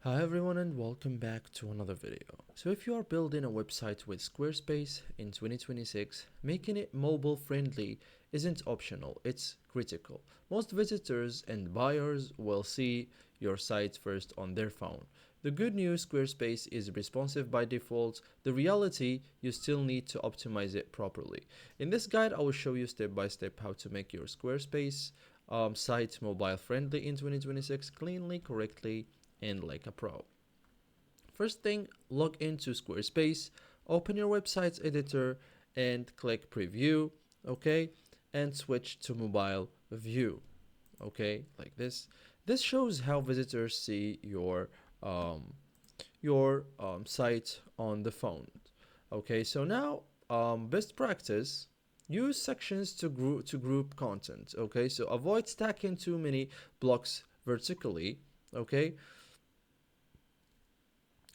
Hi everyone and welcome back to another video. So if you are building a website with Squarespace in 2026, making it mobile friendly isn't optional, it's critical. Most visitors and buyers will see your site first on their phone. The good news, Squarespace is responsive by default. The reality, you still need to optimize it properly. In this guide, I will show you step by step how to make your Squarespace site mobile friendly in 2026 cleanly, correctly, and like a pro. First thing, log into Squarespace, open your website's editor and click preview, okay, and switch to mobile view, okay, like this. This shows how visitors see your site on the phone. Okay, so now best practice, use sections to group content. Okay, so avoid stacking too many blocks vertically. Okay,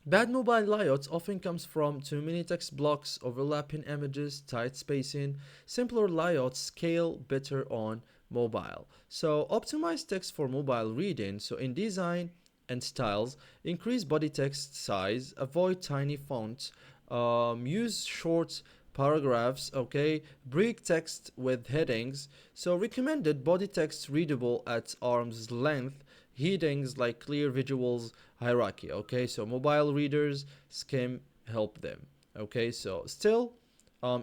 bad mobile layouts often comes from too many text blocks, overlapping images, tight spacing. Simpler layouts scale better on mobile. So optimize text for mobile reading. So in design and styles, increase body text size, avoid tiny fonts, use short paragraphs, okay, break text with headings. So recommended body text readable at arm's length, headings like clear visuals, hierarchy. Okay, so mobile readers skim help them. Okay, so still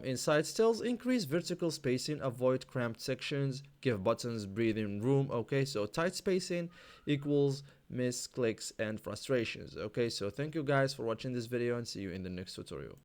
inside stills, increase vertical spacing, avoid cramped sections, give buttons breathing room. Okay, so tight spacing equals misclicks and frustrations. Okay, so thank you guys for watching this video and see you in the next tutorial.